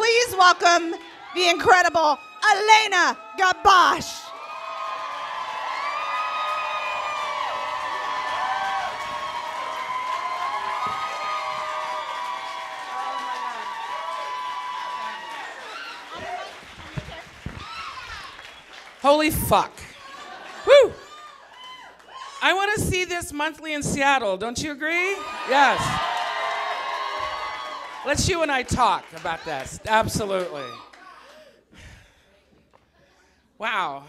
Please welcome the incredible Allena Gabosch. Holy fuck. Woo! I want to see this monthly in Seattle. Don't you agree? Yes. Let's you and I talk about this. Absolutely. Wow.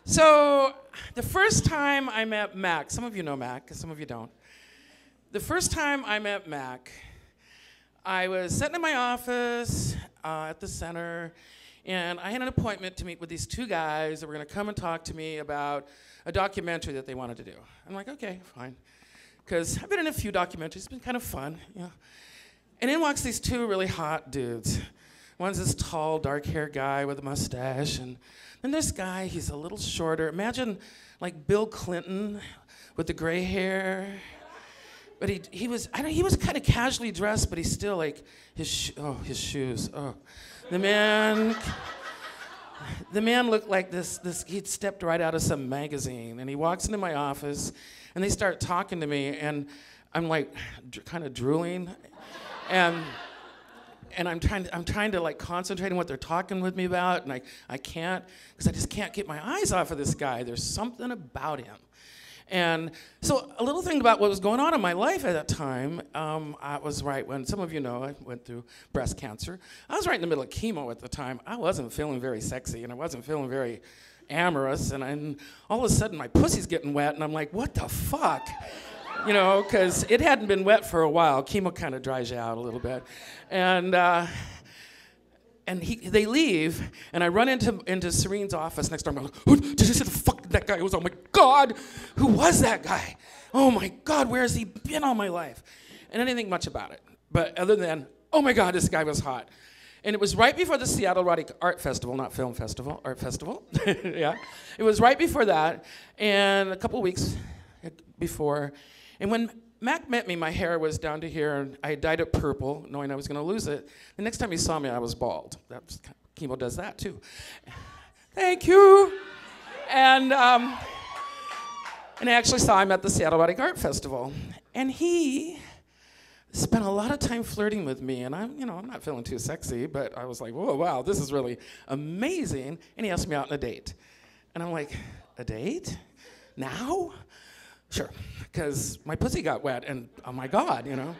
So the first time I met Mac, some of you know Mac, some of you don't. The first time I met Mac, I was sitting in my office at the center, and I had an appointment to meet with these two guys that were going to come and talk to me about a documentary that they wanted to do. I'm like, okay, fine. Because I've been in a few documentaries. It's been kind of fun, you know. And in walks these two really hot dudes. One's this tall, dark-haired guy with a mustache. And then this guy, he's a little shorter. Imagine like Bill Clinton with the gray hair. But he was kind of casually dressed, but he's still like, his shoes. Oh. The man looked like this. He'd stepped right out of some magazine, and he walks into my office, and they start talking to me, and I'm like, kind of drooling, and I'm trying to like concentrate on what they're talking with me about, and I can't, because I just can't get my eyes off of this guy. There's something about him. And so a little thing about what was going on in my life at that time, I was right when, some of you know, I went through breast cancer. I was right in the middle of chemo at the time. I wasn't feeling very sexy, and I wasn't feeling very amorous, and all of a sudden my pussy's getting wet, and I'm like, what the fuck? You know, because it hadn't been wet for a while. Chemo kind of dries you out a little bit. And they leave, and I run into Serene's office next door. I'm like, did you see the fuck that guy was? Oh my God, who was that guy? Oh my God, where has he been all my life? And I didn't think much about it. But other than, oh my God, this guy was hot. And it was right before the Seattle Erotic Art Festival, not Film Festival, Art Festival. Yeah. It was right before that, and a couple weeks before. And when Mac met me, my hair was down to here, and I dyed it purple, knowing I was going to lose it. The next time he saw me, I was bald. Chemo does that, too. Thank you. And I actually saw him at the Seattle Erotic Art Festival. And he spent a lot of time flirting with me, and I'm not feeling too sexy, but I was like, whoa, wow, this is really amazing. And he asked me out on a date. And I'm like, a date? Now? Sure, because my pussy got wet, and oh my God, you know.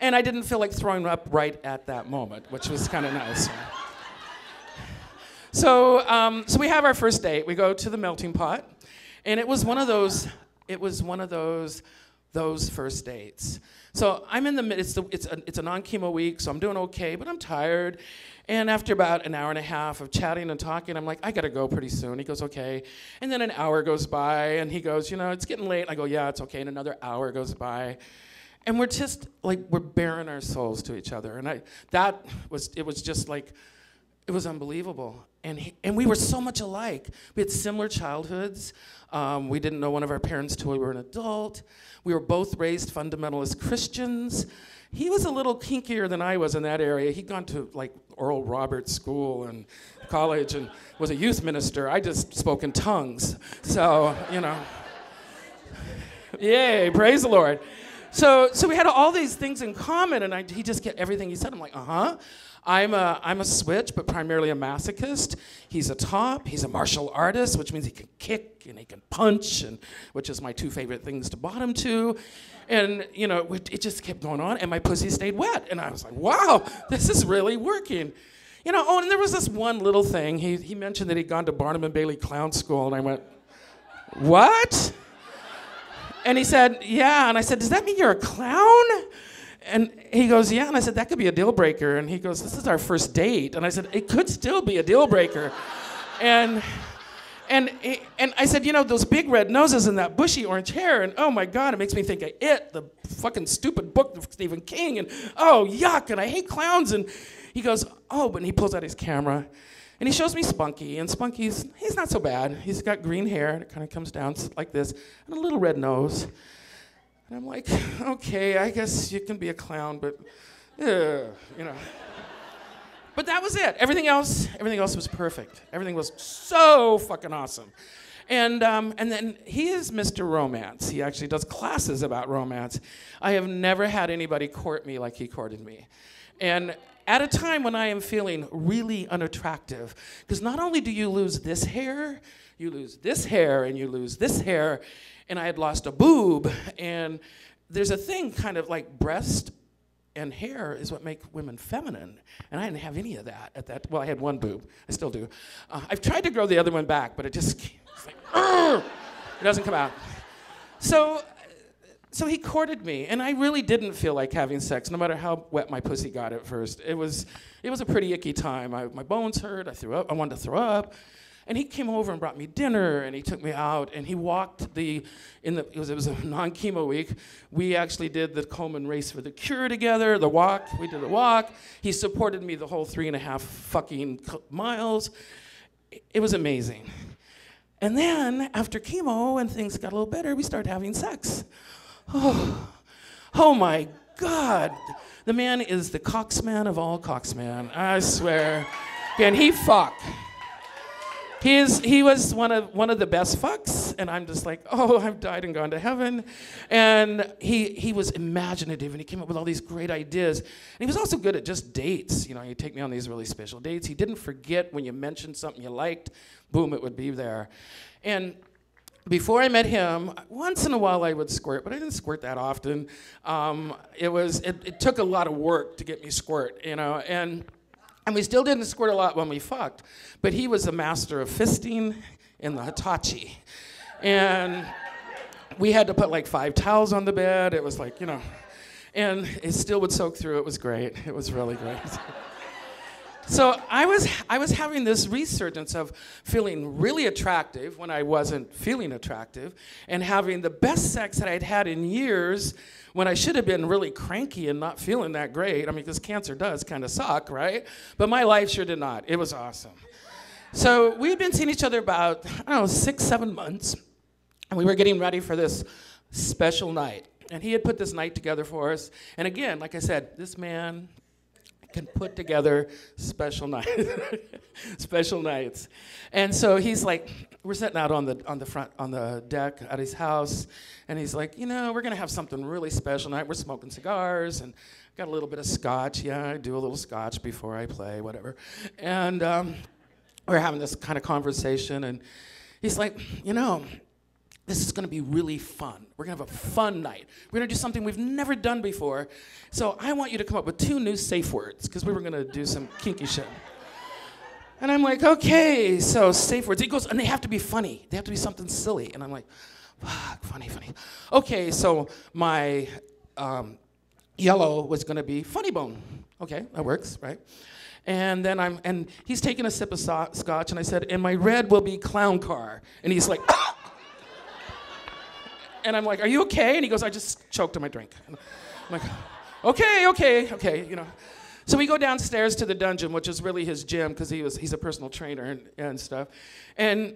And I didn't feel like throwing up right at that moment, which was kind of nice. So we have our first date. We go to the melting pot, and it was one of those first dates. So I'm in the mid. It's a non-chemo week, so I'm doing okay, but I'm tired. And after about an hour and a half of chatting and talking, I'm like, I gotta go pretty soon. He goes, okay. And then an hour goes by, and he goes, it's getting late. I go, yeah, it's okay. And another hour goes by. And we're just like, we're bearing our souls to each other. And it was unbelievable. And we were so much alike. We had similar childhoods. We didn't know one of our parents till we were an adult. We were both raised fundamentalist Christians. He was a little kinkier than I was in that area. He'd gone to like Oral Roberts School and college and was a youth minister. I just spoke in tongues. So, yay, praise the Lord. So we had all these things in common, and he just get everything he said. I'm like, uh-huh. I'm a switch, but primarily a masochist. He's a top. He's a martial artist, which means he can kick and he can punch, and which is my two favorite things to bottom to. And, it just kept going on, and my pussy stayed wet. And I was like, wow, this is really working. And there was this one little thing. He mentioned that he'd gone to Barnum and Bailey Clown School, and I went, what? And he said, yeah. And I said, does that mean you're a clown? And he goes, yeah. And I said, that could be a deal breaker. And he goes, this is our first date. And I said, it could still be a deal breaker. And I said, those big red noses and that bushy orange hair, and oh my God, it makes me think of It, the fucking stupid book of Stephen King, and oh, yuck, and I hate clowns. And he goes, oh, but he pulls out his camera, and he shows me Spunky, and Spunky's, he's not so bad. He's got green hair, and it kind of comes down like this, and a little red nose. And And I'm like, okay, I guess you can be a clown, but, you know. But that was it. Everything else was perfect. Everything was so fucking awesome. And then he is Mr. Romance. He actually does classes about romance. I have never had anybody court me like he courted me. And at a time when I am feeling really unattractive, because not only do you lose this hair, you lose this hair, and you lose this hair, and I had lost a boob, and there's a thing kind of like breast and hair is what make women feminine, and I didn't have any of that at that. Well, I had one boob. I still do. I've tried to grow the other one back, but it just, it's like, it doesn't come out. So he courted me, and I really didn't feel like having sex, no matter how wet my pussy got at first. It was a pretty icky time. My bones hurt. I threw up. I wanted to throw up. And he came over and brought me dinner, and he took me out, and he walked it was a non-chemo week. We actually did the Coleman Race for the Cure together, the walk. We did the walk. He supported me the whole 3.5 fucking miles. It was amazing. And then, after chemo and things got a little better, we started having sex. Oh my God. The man is the cocksman of all cocksman, I swear. Can he fuck? He was one of the best fucks, and I'm just like, oh, I've died and gone to heaven. And he was imaginative, and he came up with all these great ideas. And he was also good at just dates. You know, he'd take me on these really special dates. He didn't forget when you mentioned something you liked, boom, it would be there. And before I met him, once in a while I would squirt, but I didn't squirt that often. It took a lot of work to get me squirt, you know, and we still didn't squirt a lot when we fucked, but he was a master of fisting in the Hitachi. And we had to put like 5 towels on the bed. It was like, you know, and it still would soak through. It was great. It was really great. So I was having this resurgence of feeling really attractive when I wasn't feeling attractive, and having the best sex that I'd had in years when I should have been really cranky and not feeling that great. I mean, because cancer does kind of suck, right? But my life sure did not. It was awesome. So we had been seeing each other about, 6-7 months, and we were getting ready for this special night. And he had put this night together for us. And again, like I said, this man can put together special nights. Special nights. And so he's like, we're sitting out on the deck at his house, and he's like, you know, we're gonna have something really special tonight. We're smoking cigars and got a little bit of scotch. Yeah, I do a little scotch before I play, whatever. And we're having this kind of conversation, and he's like, you know, this is gonna be really fun. We're gonna have a fun night. We're gonna do something we've never done before. So I want you to come up with 2 new safe words, because we were gonna do some kinky shit. And I'm like, okay, so safe words. He goes, and they have to be funny. They have to be something silly. And I'm like, fuck, funny. Okay, so my yellow was gonna be funny bone. Okay, that works, right? And then and he's taking a sip of scotch, and I said, and my red will be clown car. And he's like, ah! And I'm like, are you okay? And he goes, I just choked on my drink. And I'm like, okay, you know. So we go downstairs to the dungeon, which is really his gym, because he's a personal trainer and stuff. And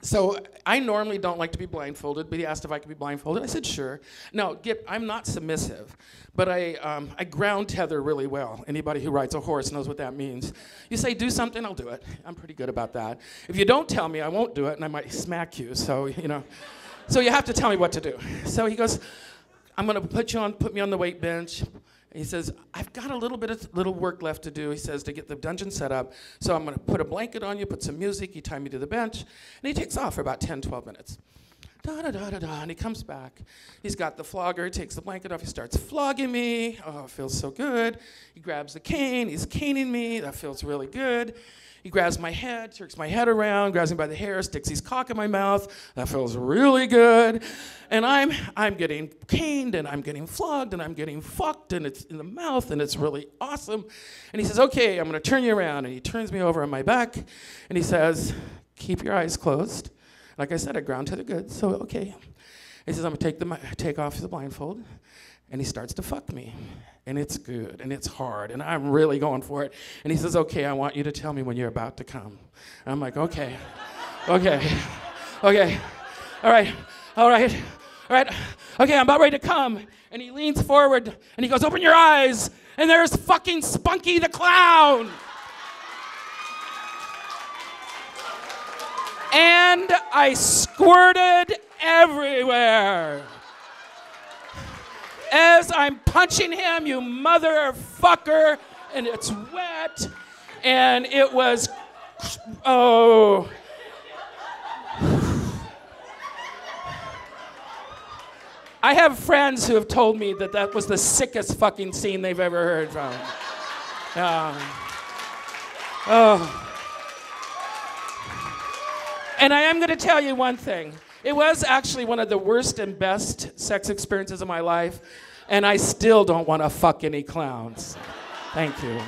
so I normally don't like to be blindfolded, but he asked if I could be blindfolded. I said, sure. No, I'm not submissive, but I ground tether really well. Anybody who rides a horse knows what that means. You say, do something, I'll do it. I'm pretty good about that. If you don't tell me, I won't do it, and I might smack you, so, you know. So you have to tell me what to do. So he goes, I'm gonna put me on the weight bench. And he says, I've got a little work left to do, he says, to get the dungeon set up. So I'm gonna put a blanket on you, put some music, you tie me to the bench, and he takes off for about 10, 12 minutes. And he comes back. He's got the flogger, he takes the blanket off, he starts flogging me. Oh, it feels so good. He grabs the cane, he's caning me, that feels really good. He grabs my head, jerks my head around, grabs me by the hair, sticks his cock in my mouth. That feels really good. And I'm getting caned, and I'm getting flogged, and I'm getting fucked, and it's in the mouth, and it's really awesome. And he says, okay, I'm gonna turn you around. And he turns me over on my back, and he says, keep your eyes closed. Like I said, I ground tether good, so okay. He says, I'm gonna take off the blindfold. And he starts to fuck me. And it's good, and it's hard, and I'm really going for it. And he says, okay, I want you to tell me when you're about to come. And I'm like, okay, all right. right? Okay, I'm about ready to come. And he leans forward and he goes, open your eyes. And there's fucking Spunky the Clown. And I squirted everywhere. As I'm punching him, you motherfucker, and it's wet, and it was, oh. I have friends who have told me that that was the sickest fucking scene they've ever heard from. Oh. And I am going to tell you one thing. It was actually one of the worst and best sex experiences of my life, and I still don't want to fuck any clowns. Thank you.